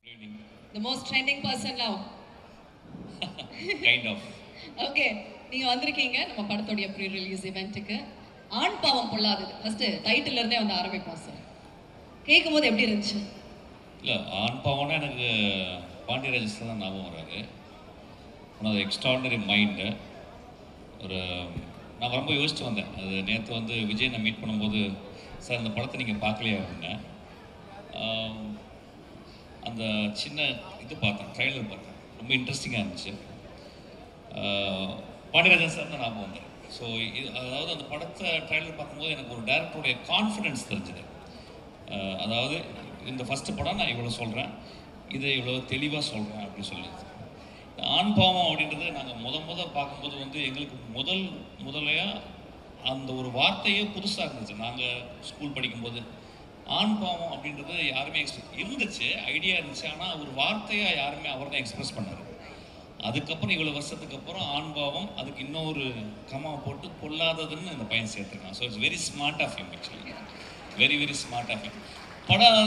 The most trending person now. Kind of. Okay, நீங்க வந்திருக்கீங்க நம்ம படத்தோட ப்ரீ ரிலீஸ் இவெண்ட்டுக்கு. ஆண் பாவம் பொல்லாதது ஃபர்ஸ்ட் டைட்டில்ல இருந்தே வந்து ஆரம்பிப்போம் சார். கேட்கும்போது எப்படி இருந்துச்சு? இல்லை, ஆண் பாவம்னா எனக்கு பாண்டியராஜ் சார் தான் ஞாபகம் வராது. ஆனால் எக்ஸ்ட்ராடனரி மைண்டு. ஒரு நான் ரொம்ப யோசிச்சு வந்தேன். அது நேற்று வந்து விஜய் நான் மீட் பண்ணும்போது, சார் அந்த படத்தை நீங்கள் பார்க்கலையா அப்படின்னேன். அந்த சின்ன இது பார்த்தேன், ட்ரைலர் பார்த்தேன், ரொம்ப இன்ட்ரெஸ்டிங்காக இருந்துச்சு. பாண்டியராஜன் சார் தான் ஞாபகம் வந்தேன். ஸோ அதாவது அந்த படத்தை ட்ரைலர் பார்க்கும்போது எனக்கு ஒரு டேரக்டருடைய கான்ஃபிடென்ஸ் தெரிஞ்சுது. அதாவது இந்த ஃபஸ்ட்டு படம் நான் இவ்வளோ சொல்கிறேன், இதை இவ்வளோ தெளிவாக சொல்கிறேன் அப்படின்னு சொல்லி. ஆண் பாவம் அப்படின்றது நாங்கள் பார்க்கும்போது வந்து எங்களுக்கு முதலையாக அந்த ஒரு வார்த்தையே புதுசாக இருந்துச்சு. நாங்கள் ஸ்கூல் படிக்கும்போது ஆண் பாவம் அப்படின்றது யாருமே இருந்துச்சு, ஐடியா இருந்துச்சு. ஆனால் ஒரு வார்த்தையாக யாருமே அவர் தான் எக்ஸ்பிரஸ் பண்ணார். அதுக்கப்புறம் இவ்வளோ வருஷத்துக்கு அப்புறம் ஆண் பாவம், அதுக்கு இன்னொரு கமா போட்டு பொல்லாததுன்னு அந்த பையன் சேர்த்துருக்கான். So it's very smart of him actually, very very smart of him. படம்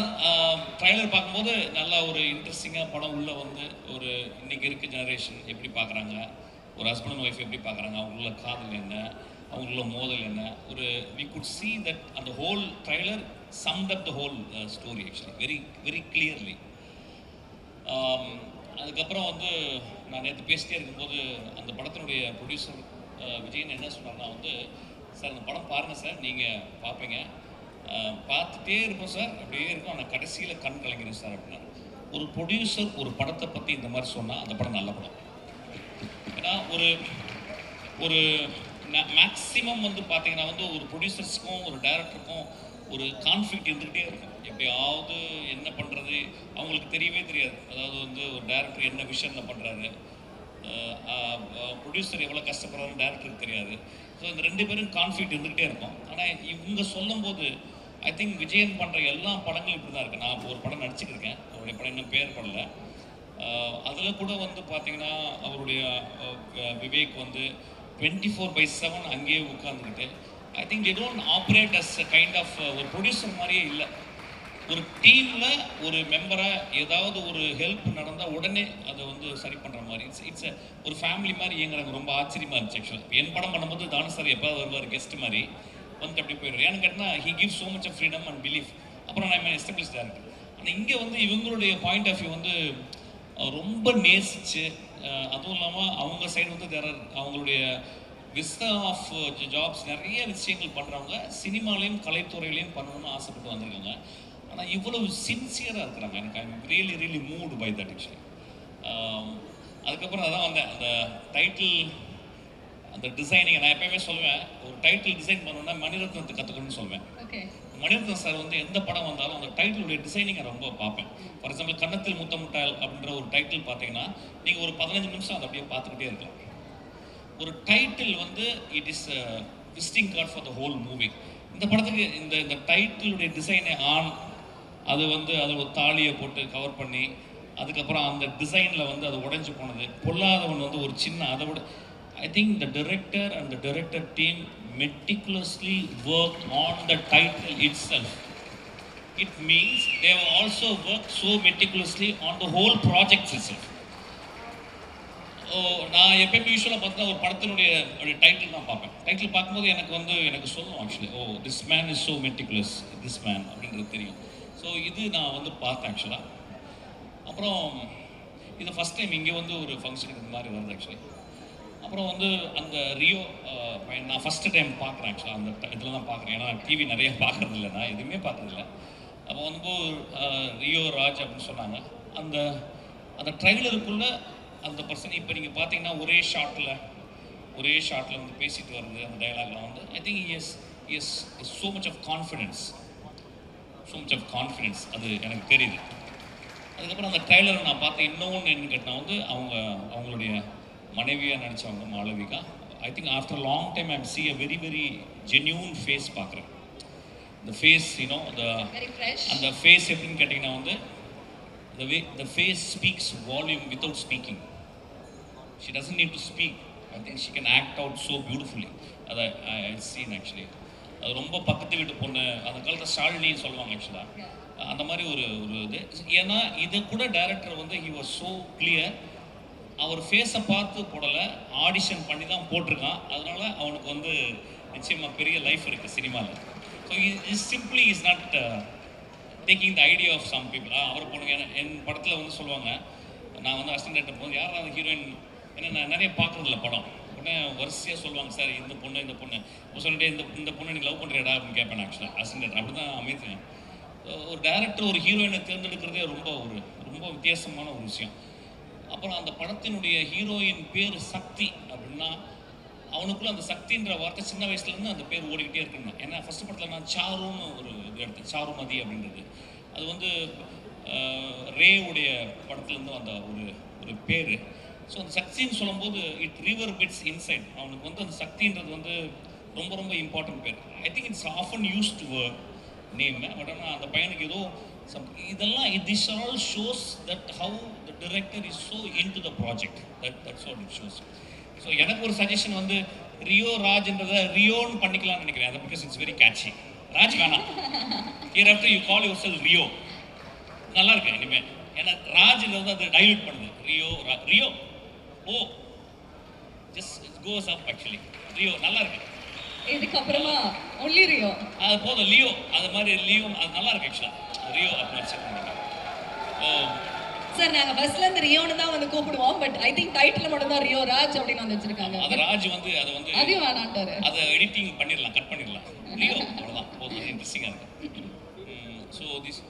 ட்ரைலர் பார்க்கும்போது நல்லா ஒரு இன்ட்ரெஸ்டிங்காக படம் உள்ளே வந்து ஒரு இன்றைக்கி இருக்க ஜெனரேஷன் எப்படி பார்க்குறாங்க, ஒரு ஹஸ்பண்ட் அண்ட் ஒய்ஃப் எப்படி பார்க்குறாங்க, அவங்களுள்ள காதல் என்ன, அவங்களுள்ள மோதல் என்ன, ஒரு வி குட் சி தட் அந்த whole trailer சம்ட் up the whole story actually very very clearly. அதுக்கப்புறம் வந்து நான் நேற்று பேசிட்டே இருக்கும்போது அந்த படத்தினுடைய ப்ரொடியூசர் விஜயன் என்ன சொன்னார்னா வந்து, சார் அந்த படம் பாருங்கள் சார், நீங்கள் பார்ப்பீங்க, பார்த்துட்டே இருப்போம் சார், அப்படியே இருக்கும், ஆனால் கடைசியில் கண் கலங்கிறேன் சார் அப்படின்னா. ஒரு ப்ரொடியூசர் ஒரு படத்தை பற்றி இந்த மாதிரி சொன்னால் அந்த படம் நல்ல படம். ஏன்னா ஒரு ஒரு மேக்ஸிமம் வந்து பார்த்தீங்கன்னா வந்து ஒரு ப்ரொடியூசர்ஸ்க்கும் ஒரு டைரக்டருக்கும் ஒரு கான்ஃப்ளிக்ட் இருந்துக்கிட்டே இருக்கும். எப்படியாவது என்ன பண்ணுறது அவங்களுக்கு தெரியவே தெரியாது. அதாவது வந்து ஒரு டைரக்டர் என்ன விஷனில் பண்ணுறாரு, ப்ரொடியூசர் எவ்வளோ கஷ்டப்படுறாருன்னு டைரக்டருக்கு தெரியாது. ஸோ இந்த ரெண்டு பேரும் கான்ஃப்ளிக்ட் இருந்துக்கிட்டே இருக்கும். ஆனால் இவங்க சொல்லும்போது ஐ திங்க் விஜயன் பண்ணுற எல்லா படங்களும் இப்படி தான் இருக்குது. நான் ஒரு படம் நடிச்சுக்கிருக்கேன், அவருடைய படம் இன்னும் பேர் படல. அதில் கூட வந்து பார்த்தீங்கன்னா அவருடைய விவேக் வந்து 24/7 அங்கேயே உட்காந்துக்கிட்டு, I think they don't operate as a kind of ஒரு ப்ரொடியூசர் மாதிரியே இல்லை. ஒரு டீமில் ஒரு மெம்பராக ஏதாவது ஒரு ஹெல்ப் நடந்தால் உடனே அதை வந்து சரி பண்ணுற மாதிரி இட்ஸ் ஒரு ஃபேமிலி மாதிரி எங்களுக்கு ரொம்ப ஆச்சரியமாக இருந்துச்சு. ஆக்சுவலாக என் படம் பண்ணும்போது தானு சார் எப்போ வருவார் கெஸ்ட் மாதிரி வந்துட்டு அப்படி போயிடுவார். ஏன்னு கேட்டால் he gives so much of freedom and belief. அப்புறம் நான் எஸ்டாப்ளிஷ் டேரக்டர். ஆனால் இங்கே வந்து இவங்களுடைய பாயிண்ட் ஆஃப் வியூ வந்து ரொம்ப நேசிச்சு, அதுவும் இல்லாமல் அவங்க சைடு வந்து அவங்களுடைய விஸ்டா ஆஃப் ஜாப்ஸ் நிறைய விஷயங்கள் பண்ணுறவங்க சினிமாலையும் கலைத்துறையிலையும் பண்ணணும்னு ஆசைப்பட்டு வந்திருக்காங்க. ஆனால் இவ்வளவு சின்சியராக இருக்கிறாங்க. எனக்கு I am really really moved by that actually. அதுக்கப்புறம் அதான் வந்தேன், அந்த டைட்டில் அந்த டிசைனிங். நான் எப்பயுமே சொல்லுவேன், ஒரு டைட்டில் டிசைன் பண்ணணும்னா மணிரத்னத்தை கற்றுக்கணும்னு சொல்லுவேன். மணிரத்னம் சார் வந்து எந்த படம் வந்தாலும் அந்த டைட்டிலுடைய டிசைனிங்கை ரொம்ப பார்ப்பேன். ஃபார் எக்ஸாம்பிள் கன்னத்தில் முத்தமுட்டால் அப்படின்ற ஒரு டைட்டில் பார்த்தீங்கன்னா நீங்கள் ஒரு 15 நிமிஷம் அதை அப்படியே பார்த்துக்கிட்டே இருக்கலாம். ஒரு டைட்டில் வந்து it is visiting card for the whole movie. இந்த படத்துக்கு இந்த டைட்டிலுடைய டிசைனை அது வந்து அதை ஒரு தாலியை போட்டு கவர் பண்ணி, அதுக்கப்புறம் அந்த டிசைனில் வந்து அது உடைஞ்சு போனது, பொல்லாதவன் வந்து ஒரு சின்ன அதை விட I think the director and the director team meticulously worked on the title itself. It means they have also worked so meticulously on the whole project itself. நான் எப்பயுமே யூஸ்வலாக பார்த்தா ஒரு படத்தினுடைய டைட்டில் தான் பார்ப்பேன். டைட்டில் பார்க்கும்போது எனக்கு சொல்லும் actually, this man is so meticulous, this man அப்படின்றது தெரியும். ஸோ இது நான் வந்து பார்த்தேன் ஆக்சுவலாக. அப்புறம் இது ஃபஸ்ட் டைம் இங்கே வந்து ஒரு ஃபங்க்ஷனுக்கு இந்த மாதிரி வருது ஆக்சுவலி. அப்புறம் வந்து அந்த ரியோ நான் ஃபஸ்ட்டு டைம் பார்க்குறேன் ஆக்சுவலாக. அந்த இதில் தான் பார்க்குறேன், ஏன்னா டிவி நிறைய பார்க்குறதில்ல, நான் எதுவுமே பார்க்குறதில்ல. அப்போ வந்து ரியோ ராஜ் அப்படின்னு சொன்னாங்க. அந்த அந்த ட்ரைலருக்குள்ளே அந்த பர்சன் இப்போ நீங்கள் பார்த்தீங்கன்னா ஒரே ஷாட்டில் வந்து பேசிட்டு வருது அந்த டைலாக்லாம் வந்து I think is so much of confidence அது எனக்கு தெரியுது. அதுக்கப்புறம் அந்த ட்ரைலரை நான் பார்த்தேன். இன்னொன்று என்ன கேட்டால் வந்து அவங்களுடைய மனைவியாக நடித்தவங்க Malavika. I think after long time I see a very very genuine face பார்க்குறேன். இந்த ஃபேஸ் அந்த ஃபேஸ் எப்படின்னு கேட்டிங்கன்னா வந்து the face speaks volume without speaking. She doesn't need to speak. I think she can act out so beautifully. அதை I seen actually. அது ரொம்ப பக்கத்து வீட்டு பொண்ணு, அந்த காலத்தில் ஷாலினின்னு சொல்லுவாங்க ஆக்சுவலாக. அந்த மாதிரி ஒரு ஒரு இது. ஏன்னா இதை கூட டைரக்டர் வந்து ஹி வாஸ் ஸோ கிளியர். அவர் ஃபேஸை பார்த்து போடலை, ஆடிஷன் பண்ணி தான் போட்டிருக்கான். அதனால அவனுக்கு வந்து நிச்சயமாக பெரிய லைஃப் இருக்குது சினிமாவில். So is simply is not taking the idea of some people. அவர் பொண்ணுங்க என் படத்தில் வந்து சொல்லுவாங்க, நான் வந்து அசிஸ்டன்ட் போது யாரும் அந்த ஹீரோயின், ஏன்னா நான் நிறைய பார்க்குறதில்ல படம், உடனே வரிசையாக சொல்லுவாங்க சார் இந்த பொண்ணு இந்த பொண்ணு சொல்லிட்டு இந்த பொண்ணை நீ லவ் பண்ணுறியடா அப்படின்னு கேட்பேன். ஆக்சுவலாக அசிஸ்டன்ட் அப்படி தான் அமைத்தேன். ஒரு டைரக்டர் ஒரு ஹீரோயினை தேர்ந்தெடுக்கிறதே ரொம்ப வித்தியாசமான ஒரு விஷயம். அப்புறம் அந்த படத்தினுடைய ஹீரோயின் பேர் சக்தி அப்படின்னா அவனுக்குள்ள அந்த சக்தின்ற வார்த்தை சின்ன வயசுலேருந்து அந்த பேர் ஓடிக்கிட்டே இருக்குன்னு. ஏன்னா ஃபஸ்ட்டு படத்தில் நான் சாருன்னு ஒரு இது எடுத்தேன், சாருமதி அப்படின்றது. அது வந்து ரேவுடைய படத்துலேருந்து வந்த ஒரு பேர். ஸோ அந்த சக்தின்னு சொல்லும்போது இட் ரிவர் பிட்ஸ் இன்சைட். அவனுக்கு வந்து அந்த சக்தின்றது வந்து ரொம்ப இம்பார்ட்டன்ட் பேர். I think it's often used to name. But ஆனால் அந்த பையனுக்கு ஏதோ இதெல்லாம் this all shows that how the director is so into the project. That's what it shows. So எனக்கு ஒரு சஜஷன் வந்து ரியோ ராஜ்ன்றதை ரியோன்னு பண்ணிக்கலாம்னு நினைக்கிறேன். அது because it's very catchy. Raj வேணாம், here after you call yourself Rio. நல்லா இருக்கு இனிமேல். ஏன்னா ராஜ்ன்றது அது டைல்யூட் பண்ணுது. Rio oh just it goes up. Actually Rio நல்லா இருக்கு. இதுக்கப்புறமா ஒன்லி ரியோ அது போதும். லியோ அது மாதிரி லியோ அது நல்லா இருக்கு. ஆக்சுவலாக ரியோ அப்படின்னு செக் பண்ணிக்கலாம். ஓ சார், நாங்க பஸ்ல இருந்து ரியோன்னு தான் வந்து கூப்பிடுவோம். பட் ஐ திங்க் டைட்டில் மட்டும் தான் ரியோ ராஜ் அப்படின்னு வந்து வச்சிருக்காங்க. அது ராஜ் வந்து அது வந்து அதையும் வேணான்ட்டாரு. அதை எடிட்டிங் பண்ணிடலாம், கட் பண்ணிடலாம். ரியோ அவ்வளோதான் போதும். இன்ட்ரெஸ்டிங்காக இருக்கு. ஸோ திஸ்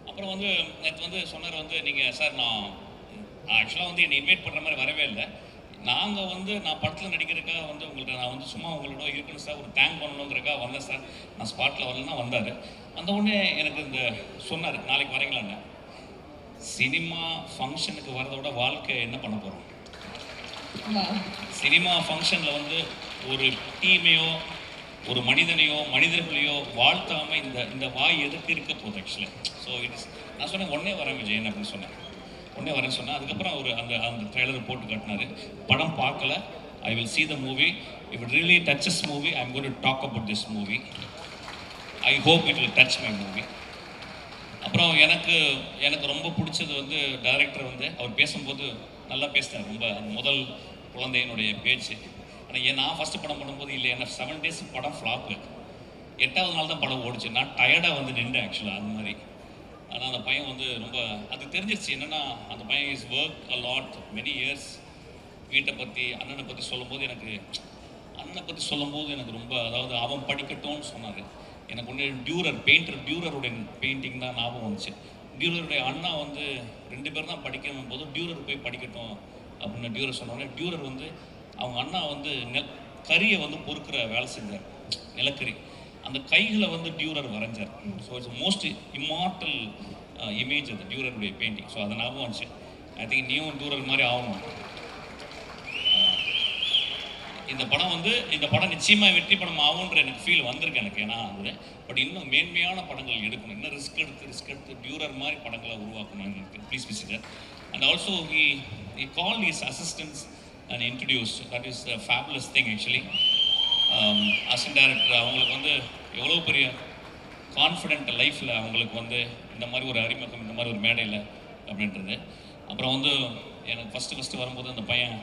அப்புறம் வந்து நேற்று வந்து சொன்னார் வந்து நீங்கள் சார் நான் ஆக்சுவலாக வந்து என்னை இன்வைட் பண்ணுற மாதிரி வரவே இல்லை. நாங்கள் வந்து நான் படத்தில் நடிக்கிறதுக்காக வந்து உங்கள்கிட்ட நான் வந்து சும்மா உங்களோட இருக்கணும் சார், ஒரு தேங்க் பண்ணணுங்கிறக்காக வந்தேன் சார். நான் ஸ்பாட்டில் வரலன்னா வந்தார். அந்த உடனே எனக்கு இந்த சொன்னார் நாளைக்கு வரீங்களான்னு. சினிமா ஃபங்க்ஷனுக்கு வரதை விட வாழ்க்கை என்ன பண்ண போகிறோம்? சினிமா ஃபங்க்ஷனில் வந்து ஒரு டீமையோ ஒரு மனிதர்களையோ வாழ்த்தாமல் இந்த வாய் எதுக்கு இருக்க போகுது ஆக்சுவலி. ஸோ இட்ஸ் நான் சொன்னேன் உடனே வரேன் விஜயன் அப்படின்னு சொன்னேன். உடனே வரேன்னு சொன்னேன். அதுக்கப்புறம் அவர் அந்த ட்ரெய்லர் போட்டு காட்டினார். படம் பார்க்கல. I will see the movie. If it really touches movie, I'm going to talk about this movie. I hope it will touch my movie. அப்புறம் எனக்கு ரொம்ப பிடிச்சது வந்து டைரக்டர் வந்து அவர் பேசும்போது நல்லா பேசினார். ரொம்ப முதல் குழந்தையினுடைய பேச்சு. ஆனால் நான் ஃபஸ்ட்டு படம் பண்ணும்போது இல்லை, ஏன்னா 7 days படம் ஃப்ளாப்பு. 8வது நாள் தான் படம் ஓடிச்சு. நான் டயர்டாக வந்து நின்றேன் ஆக்சுவலாக அது மாதிரி. ஆனால் அந்த பையன் வந்து ரொம்ப அது தெரிஞ்சிருச்சு. என்னென்னா அந்த பையன் is work a lot many years. வீட்டை பற்றி அண்ணனை பற்றி சொல்லும்போது எனக்கு ரொம்ப அதாவது அவன் படிக்கட்டும்னு சொன்னார். எனக்கு ஒன்று டியூரருடைய பெயிண்டிங் தான் ஞாபகம் வந்துச்சு. டியூரருடைய அண்ணா வந்து 2 பேர் தான் படிக்கணும் போது டியூரர் போய் படிக்கட்டும் அப்படின்னு டியூரர் சொன்னோடனே டியூரர் வந்து அவங்க அண்ணா வந்து கறியை வந்து பொறுக்கிற வேலை செஞ்சார், நிலக்கரி. அந்த கைகளை வந்து டியூரர் வரைஞ்சார். So it's most immortal image அது டியூரருடைய பெயிண்டிங். ஸோ அதை ஞாபகம் வந்துச்சு. ஐ திங்க் நீயும் டியூரர் மாதிரி ஆகணும். இந்த படம் நிச்சயமாக வெற்றி படம் ஆகுன்ற எனக்கு ஃபீல் வந்திருக்கு எனக்கு. ஏன்னா அது பட் இன்னும் மேன்மையான படங்கள் எடுக்கணும், இன்னும் ரிஸ்க் எடுத்து டியூரர் மாதிரி படங்களை உருவாக்கணும் எனக்கு. Please visitor. And also he called his assistants and introduced. That is a fabulous thing actually. Assistant director அவங்களுக்கு வந்து எவ்வளோ பெரிய கான்ஃபிடென்ட் லைஃப்பில் அவங்களுக்கு வந்து இந்த மாதிரி ஒரு அறிமுகம், இந்த மாதிரி ஒரு மேடையில் அப்படின்றது. அப்புறம் வந்து எனக்கு ஃபஸ்ட்டு வரும்போது அந்த பையன்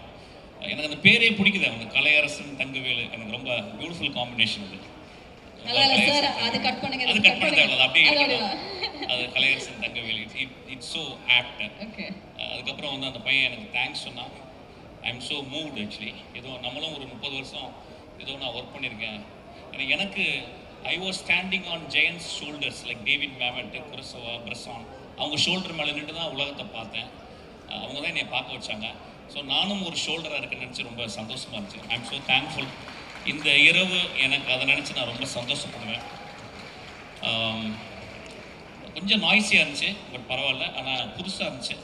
எனக்கு அந்த பேரே பிடிக்குது. அவங்க கலையரசன் தங்கவேலு எனக்கு ரொம்ப பியூட்டிஃபுல் காம்பினேஷன் அது. அது கட் பண்ணுங்க அப்படியே அது Kalaiyarasan Thangavelu. It's so apt. அதுக்கப்புறம் வந்து அந்த பையன் எனக்கு தேங்க்ஸ் சொன்னான். I am so moved actually. ஏதோ நம்மளும் ஒரு 30 வருஷம் ஏதோ நான் ஒர்க் பண்ணியிருக்கேன். எனக்கு I was standing on giants shoulders like David Mamet, Kurosawa, Bresson. அவங்க ஷோல்டர் மேலே நின்று தான் உலகத்தை பார்த்தேன். அவங்க தான் என்னை பார்க்க வச்சாங்க. ஸோ நானும் ஒரு ஷோல்டராக இருக்குன்னு நினச்சி ரொம்ப சந்தோஷமாக இருந்துச்சு. ஐ எம் ஸோ தேங்க்ஃபுல். இந்த இரவு எனக்கு அதை நினச்சி நான் ரொம்ப சந்தோஷப்படுவேன். கொஞ்சம் நாய்ஸியாக இருந்துச்சு, பட் பரவாயில்ல. ஆனால் புதுசாக இருந்துச்சு.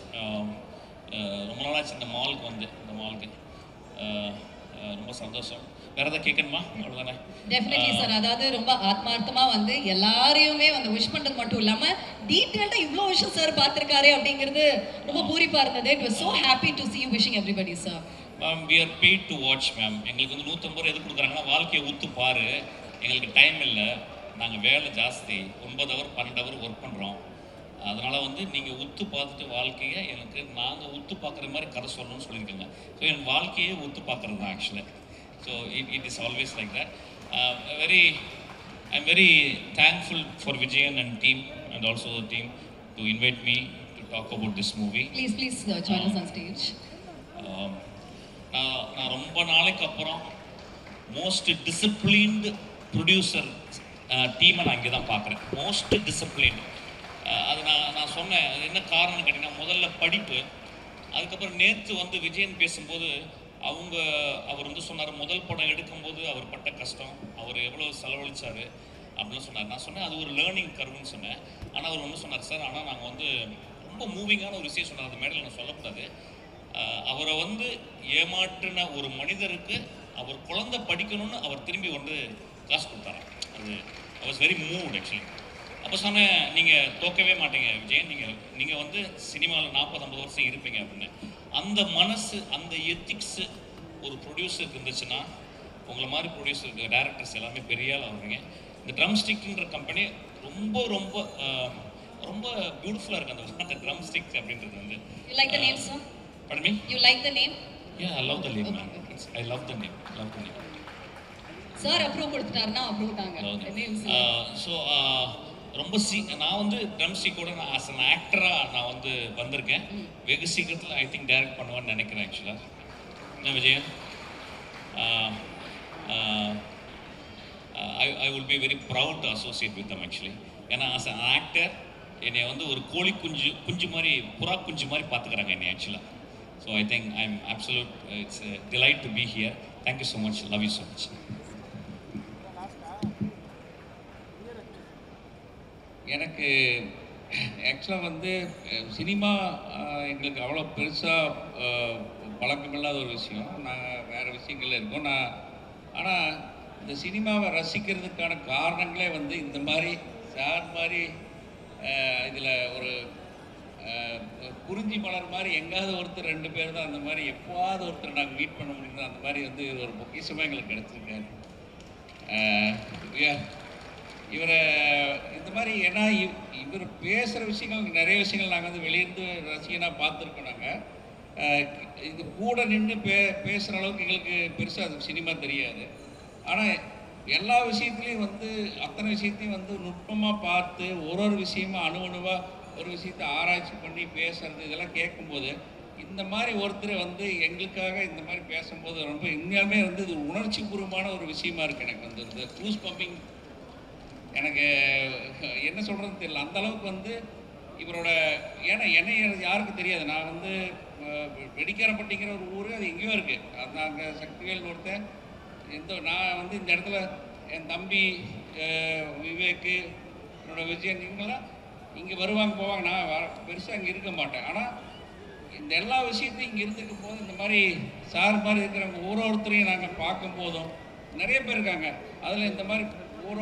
ரொம்ப நாளாச்சு இந்த மாலுக்கு ரொம்ப சந்தோஷம். வேற ஏதாவது கேட்கணுமா? அவ்வளோதானே. Definitely sir. அதாவது ரொம்ப ஆத்மார்த்தமா வந்து எல்லாரையுமே வந்து விஷ் பண்றது மட்டும் இல்லாம டீடைல்டா இவ்வளோ விஷயம் சார் பார்த்திருக்காரு அப்படிங்கிறது ரொம்ப பூரிப்பா இருந்தது. It was so happy to see you wishing everybody sir. Ma'am we are paid to watch ma'am. எங்களுக்கு வந்து 150 ரூபாய் எது கொடுக்குறாங்கன்னா வாழ்க்கையை ஊத்து பாரு, எங்களுக்கு டைம் இல்லை, நாங்கள் வேலை ஜாஸ்தி, 9 hour 12 hour ஒர்க் பண்ணுறோம். அதனால் வந்து நீங்கள் உத்து பார்த்துட்டு வாழ்க்கையை எனக்கு நாங்கள் உத்து பார்க்குற மாதிரி கதை சொல்லணும்னு சொல்லியிருக்கேங்க. ஸோ என் வாழ்க்கையே உத்து பார்க்குறது தான் ஆக்சுவலாக. So it is always like that. I'm very thankful for Vijayan and team and also the team to invite me to talk about this movie. Please join us on stage. நான் ரொம்ப நாளைக்கு அப்புறம் most disciplined producer டீமை நான் இங்கே தான் பார்க்குறேன். Most disciplined. அது நான் சொன்னேன். அது என்ன காரணம்னு கேட்டிங்கன்னா, முதல்ல படிப்பு, அதுக்கப்புறம் நேற்று வந்து விஜயன் பேசும்போது அவர் வந்து சொன்னார், முதல் படம் எடுக்கும்போது அவர் பட்ட கஷ்டம், அவர் எவ்வளோ செலவழித்தார் அப்படின்னு சொன்னார். நான் சொன்னேன் அது ஒரு லேர்னிங் கர்வுன்னு சொன்னேன். ஆனால் அவர் வந்து சொன்னார், சார் ஆனால் நாங்கள் வந்து ரொம்ப மூவிங்கான ஒரு விஷயம் சொன்னார், அந்த மேடையில் நான் சொல்லக்கூடாது. அவரை வந்து ஏமாற்றின ஒரு மனிதருக்கு அவர் குழந்தை படிக்கணும்னு அவர் திரும்பி வந்து காசு கொடுத்தாராம். அது I was very moved actually. அப்போ சொன்னேன், நீங்கள் தோக்கவே மாட்டீங்க விஜயன், நீங்கள் வந்து சினிமாவில் 40-50 வருஷம் இருப்பீங்க அப்படின்னு. அந்த மனசு, அந்த எத்திக்ஸு ஒரு ப்ரொடியூசருக்கு இருந்துச்சுன்னா, உங்களை மாதிரி ப்ரொடியூசருக்கு டேரக்டர்ஸ் எல்லாமே பெரிய ஆள் ஆகுறீங்க. இந்த ட்ரம் ஸ்டிக்ன்ற கம்பெனி ரொம்ப ரொம்ப ரொம்ப பியூட்டிஃபுல்லாக இருக்குது. அந்த ட்ரம் ஸ்டிக் அப்படின்றது வந்து. You like the name, sir? Pardon me? You like the name? Yeah, I love the name. I love the name. Sir approve கொடுத்துட்டாருன்னா அப்ரூவ் தாங்க. ஸோ ரொம்ப நான் வந்து ட்ரம் ஸ்டிக்கோட நான் ஆஸ் அன் ஆக்டராக நான் வந்து வந்திருக்கேன். வெகு சீக்கிரத்தில் ஐ திங்க் டைரக்ட் பண்ணுவேன்னு நினைக்கிறேன் ஆக்சுவலாக. என்ன Vijayan, I will be very proud to associate with them actually. ஏன்னா ஆஸ் அன் ஆக்டர் என்னை வந்து ஒரு கோழி குஞ்சு மாதிரி, புறா குஞ்சு மாதிரி பார்த்துக்கிறாங்க என்னை ஆக்சுவலாக. So I think I am absolute, it's delight to be here. Thank you so much, love you so much. எனக்கு ஆக்சுவலாக வந்து சினிமா எங்களுக்கு அவ்வளோ பெருசாக பழக்கமில்லாத ஒரு விஷயம். நாங்கள் வேறு விஷயங்கள்ல இருக்கோம். ஆனால் இந்த சினிமாவை ரசிக்கிறதுக்கான காரணங்களே வந்து இந்த மாதிரி சார் மாதிரி இதில் ஒரு குறிஞ்சி மலர் மாதிரி எங்காவது ஒருத்தர் 2 பேர் தான் அந்த மாதிரி எப்போவாவது ஒருத்தர் நாங்கள் மீட் பண்ண முடியுது. அந்த மாதிரி வந்து ஒரு பொக்கிஷமாக எங்களுக்கு கிடச்சிருக்காரு இவரை. இந்த மாதிரி ஏன்னா இவர் பேசுகிற விஷயங்கள் நிறைய விஷயங்கள் நாங்கள் வந்து வெளியிருந்து ரசிகனாக பார்த்துருக்கோம். நாங்கள் இது கூட நின்று பேசுகிற அளவுக்கு எங்களுக்கு பெருசாக சினிமா தெரியாது. ஆனால் எல்லா விஷயத்துலையும் வந்து அத்தனை விஷயத்தையும் வந்து நுட்பமாக பார்த்து ஒரு விஷயமா அணுவாக ஒரு விஷயத்தை ஆராய்ச்சி பண்ணி பேசுறது, இதெல்லாம் கேட்கும்போது இந்த மாதிரி ஒருத்தர் வந்து எங்களுக்காக இந்த மாதிரி பேசும்போது ரொம்ப உண்மையாலுமே வந்து இது உணர்ச்சி பூர்வமான ஒரு விஷயமா இருக்குது. எனக்கு வந்து இந்த க்ரூஸ் பம்பிங், எனக்கு என்ன சொல்கிறதுன்னு தெரியல. அந்த அளவுக்கு வந்து இவரோட, ஏன்னா என்னை யாருக்கு தெரியாது. நான் வந்து வெடிக்காரப்பட்டிங்கிற ஒரு ஊர், அது எங்கேயோ இருக்குது. அது அங்கே சக்திவேல்னு ஒருத்தன் நான் வந்து இந்த இடத்துல என் தம்பி விவேக்கு, என்னோட விஜயன், இவங்கெல்லாம் இங்கே வருவாங்க போவாங்க. நான் பெருசாக இங்கே இருக்க மாட்டேன். ஆனால் இந்த எல்லா விஷயத்தையும் இங்கே இருந்துக்கும் போது இந்த மாதிரி சார் மாதிரி இருக்கிறவங்க ஒருத்தரையும் நாங்கள் பார்க்கும் போதும் நிறைய பேர் இருக்காங்க. அதில் இந்த மாதிரி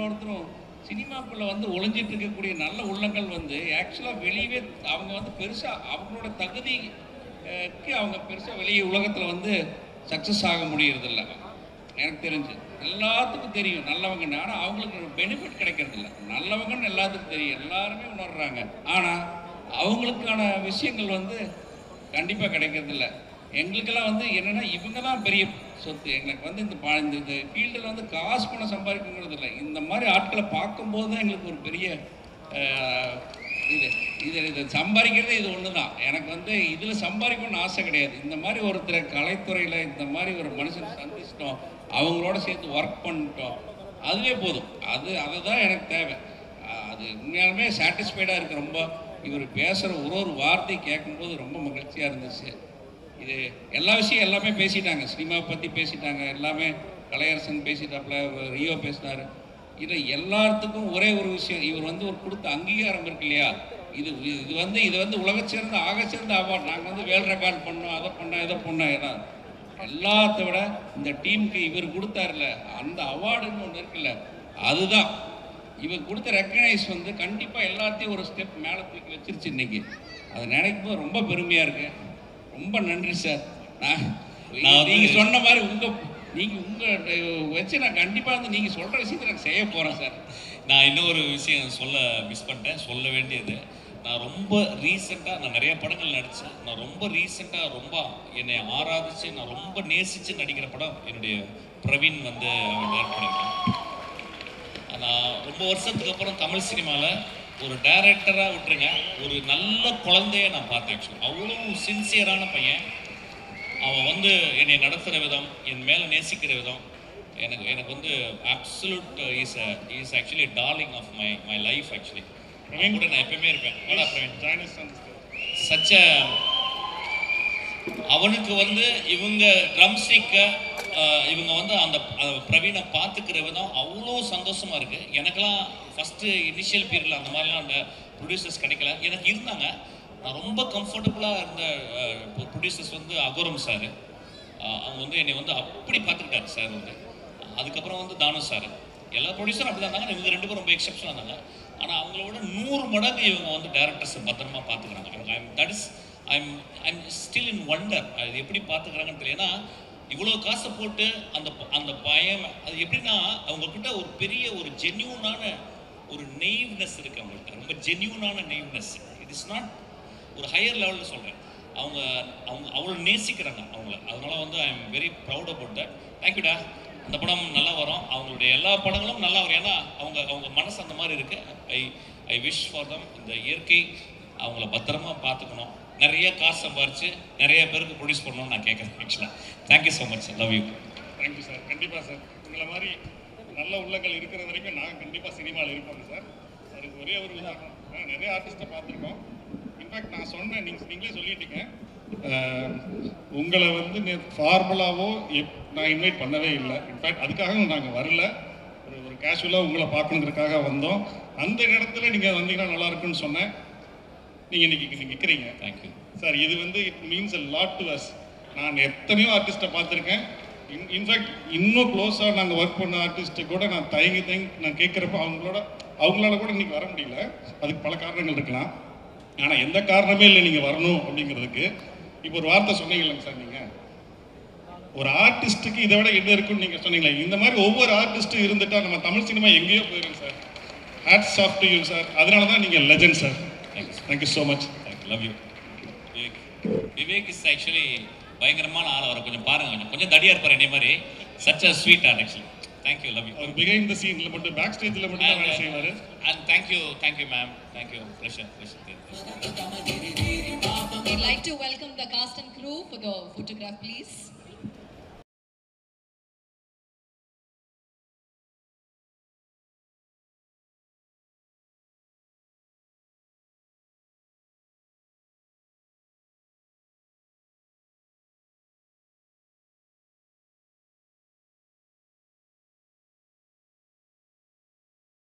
ஒருத்தரும் சினிமாக்குள்ளே வந்து ஒளிஞ்சிட்டு இருக்கக்கூடிய நல்ல உள்ளங்கள் வந்து ஆக்சுவலாக வெளியவே அவங்க வந்து பெருசாக அவங்களோட தகுதிக்கு அவங்க பெருசாக வெளியே உலகத்தில் வந்து சக்ஸஸ் ஆக முடியறதில்ல. எனக்கு தெரிஞ்சு எல்லாத்துக்கும் தெரியும் நல்லவங்கன்னு, ஆனால் அவங்களுக்கு பெனிஃபிட் கிடைக்கிறதில்ல. நல்லவங்கன்னு எல்லாத்துக்கும் தெரியும், எல்லாருமே உணர்றாங்க. ஆனால் அவங்களுக்கான விஷயங்கள் வந்து கண்டிப்பாக கிடைக்கிறதில்ல. எங்களுக்கெல்லாம் வந்து என்னென்னா இவங்க தான் பெரிய சொத்து. எங்களுக்கு வந்து இந்த ஃபீல்டில் வந்து காசு பணம் சம்பாதிக்கணுங்கிறது இல்லை. இந்த மாதிரி ஆட்களை பார்க்கும்போது தான் எங்களுக்கு ஒரு பெரிய இதை சம்பாதிக்கிறது இது ஒன்று தான். எனக்கு வந்து இதில் சம்பாதிக்கணும்னு ஆசை கிடையாது. இந்த மாதிரி ஒருத்தர் கலைத்துறையில் இந்த மாதிரி ஒரு மனுஷனை சந்திச்சிட்டோம், அவங்களோட சேர்த்து ஒர்க் பண்ணிட்டோம், அதுவே போதும். அதை தான் எனக்கு தேவை. அது உண்மையாலுமே சாட்டிஸ்ஃபைடாக இருக்குது. ரொம்ப இவர் பேசுகிற ஒரு வார்த்தை கேட்கும்போது ரொம்ப மகிழ்ச்சியாக இருந்துச்சு. இது எல்லா விஷயம் எல்லாமே பேசிட்டாங்க, சினிமாவை பற்றி பேசிட்டாங்க, எல்லாமே கலையரசன் பேசிட்டாப்புல, ரியோ பேசினார். இதில் எல்லாத்துக்கும் ஒரே ஒரு விஷயம், இவர் வந்து ஒரு கொடுத்த அங்கீகாரம் இருக்கு இல்லையா, இது வந்து உலகச்சிறந்த ஆகச்சிறந்த அவார்டு. நாங்கள் வந்து வேல் ரெக்கார்ட் பண்ணோம், அதை பண்ணோம், இதை பண்ணோம். ஏன்னா எல்லாத்த விட இந்த டீமுக்கு இவர் கொடுத்தாருல அந்த அவார்டுன்னு ஒன்று இருக்குல்ல, அதுதான் இவர் கொடுத்த ரெக்கக்னைஸ் வந்து கண்டிப்பாக எல்லாத்தையும் ஒரு ஸ்டெப் மேலே தூக்கி வச்சிருச்சு இன்னைக்கு. அதை நினைக்கும் போது ரொம்ப பெருமையாக இருக்கு. ரொம்ப நன்றி சார். நீங்கள் சொன்ன மாதிரி உங்கள் வச்சு நான் கண்டிப்பாக வந்து நீங்கள் சொல்கிற விஷயத்தை நான் செய்ய போகிறேன் சார். நான் இன்னொரு விஷயம் சொல்ல மிஸ் பண்ணிட்டேன், சொல்ல வேண்டியது. நான் ரொம்ப ரீசெண்டாக நான் நிறைய படங்கள் நடித்தேன். நான் ரொம்ப ரீசெண்டாக ரொம்ப என்னை ஆராதிச்சு நான் ரொம்ப நேசித்து நடிக்கிற படம் என்னுடைய பிரவீன் வந்து அவன் டேரக்ட் பண்ணியிருக்கேன். நான் ரொம்ப வருஷத்துக்கு அப்புறம் தமிழ் சினிமாவில் ஒரு டைரக்டராக விட்டுருங்க, ஒரு நல்ல குழந்தைய நான் பார்த்தேன். ஆக்சுவலி அவ்வளோ சின்சியரான பையன். அவன் வந்து என்னை நடத்துகிற விதம், என் மேலே நேசிக்கிற விதம் எனக்கு வந்து absolute is actually darling of my life. Actually Praveen கூட நான் எப்பயுமே இருப்பேன். பிரவீன் சச்ச அவனுக்கு வந்து இவங்க ட்ரம் ஸ்டிக்கை இவங்க வந்து அந்த பிரவீனை பார்த்துக்கிற விதம் அவ்வளோ சந்தோஷமாக இருக்குது. எனக்கெல்லாம் ஃபஸ்ட்டு இனிஷியல் பீரியடில் அந்த மாதிரிலாம் அந்த ப்ரொடியூசர்ஸ் கிடைக்கல. எனக்கு இருந்தாங்க, நான் ரொம்ப கம்ஃபர்டபுளாக இருந்த ப்ரொடியூசர்ஸ் வந்து அகோரம் சார். அவங்க வந்து என்னை வந்து அப்படி பார்த்துக்கிட்டாரு சார் வந்து. அதுக்கப்புறம் வந்து தானு சார், எல்லா ப்ரொடியூசரும் அப்படி தான் இருந்தாங்க. இவங்க 2 பேரும் ரொம்ப எக்ஸப்ஷனாக இருந்தாங்க. ஆனால் அவங்களோட 100 மடங்கு இவங்க வந்து டேரக்டர்ஸை பத்திரமா பார்த்துக்கிறாங்க. I'm still in wonder. அது எப்படி பார்த்துக்கிறாங்கன்னு தெரியல. ஏன்னா இவ்வளோ காசை போட்டு அந்த பயம் அது எப்படின்னா அவங்கக்கிட்ட ஒரு பெரிய ஒரு ஜென்யூனான ஒரு நெய்வ்னஸ் இருக்குது. அவங்கள்ட்ட ரொம்ப ஜென்யூனான நெய்வ்னஸ். இட் இஸ் நாட் ஒரு ஹையர் லெவலில் சொல்கிறேன். அவங்க அவ்வளோ நேசிக்கிறாங்க அவங்கள. அதனால வந்து I am very proud about that. தேங்க்யூடா. அந்த படம் நல்லா வரும். அவங்களுடைய எல்லா படங்களும் நல்லா வரும். ஏன்னா அவங்க மனசு அந்த மாதிரி இருக்குது. I wish for them. இந்த இயற்கை அவங்கள பத்திரமா பார்த்துக்கணும். நிறைய காசு சம்பாரிச்சு நிறைய பேருக்கு ப்ரொடியூஸ் பண்ணணும்னு நான் கேட்குறேன். ஆக்சுவலாக thank you so much. Love you. Thank you sir. கண்டிப்பாக சார், உங்களை மாதிரி நல்ல உள்ளங்கள் இருக்கிற வரைக்கும் நாங்கள் கண்டிப்பாக சினிமாவில் இருப்போங்க சார். அதுக்கு ஒரே ஒரு உதாரணம், நிறைய ஆர்டிஸ்ட்டை பார்த்துருக்கோம். இன்ஃபேக்ட் நான் சொன்னேன், நீங்களே சொல்லிட்டீங்க, உங்களை வந்து ஃபார்முலாவோ நான் இன்வைட் பண்ணவே இல்லை. இன்ஃபேக்ட் அதுக்காக நாங்கள் வரல, ஒரு கேஷுவலாக உங்களை பார்க்கணுங்கிறதுக்காக வந்தோம். அந்த இடத்துல நீங்கள் வந்தீங்கன்னா நல்லா இருக்குன்னு சொன்னேன். நீங்கள் இன்னைக்கு நிற்கிறீங்க. Thank you sir. இது வந்து it means a lot to us. நான் எத்தனையோ ஆர்டிஸ்ட்டை பார்த்துருக்கேன். இன்ஃபேக்ட் இன்னும் க்ளோஸாக நாங்கள் ஒர்க் பண்ண ஆர்டிஸ்ட்டு கூட நான் தயங்கி நான் கேட்குறப்ப அவங்களால கூட இன்றைக்கி வர முடியல. அதுக்கு பல காரணங்கள் இருக்கலாம். ஆனால் எந்த காரணமே இல்லை நீங்கள் வரணும் அப்படிங்கிறதுக்கு. இப்போ ஒரு வார்த்தை சொன்னீங்களேங்க சார், நீங்கள் ஒரு ஆர்டிஸ்ட்டுக்கு இதை விட என்ன இருக்குன்னு நீங்கள் சொன்னீங்களே, இந்த மாதிரி ஒவ்வொரு ஆர்டிஸ்ட்டும் இருந்துட்டால் நம்ம தமிழ் சினிமா எங்கேயோ போயிடும் sir. Hats off to you sir. அதனால தான் நீங்கள் legend sir. Thank you so much. Thank you. Love you. Vivek is actually பயங்கரமான ஆள். அவரை கொஞ்சம் பாருங்க, கொஞ்சம் தடியாக இருப்பார் என்னை மாதிரி. Such a sweetheart actually. Thank you. Love you. அவர் பிஹைண்ட் த சீனில் மட்டும், பேக் ஸ்டேஜில் மட்டும் தான் வேலை செய்வார். And thank you ma'am. Thank you. Pleasure. We'd like to welcome the cast and crew for the photograph, please.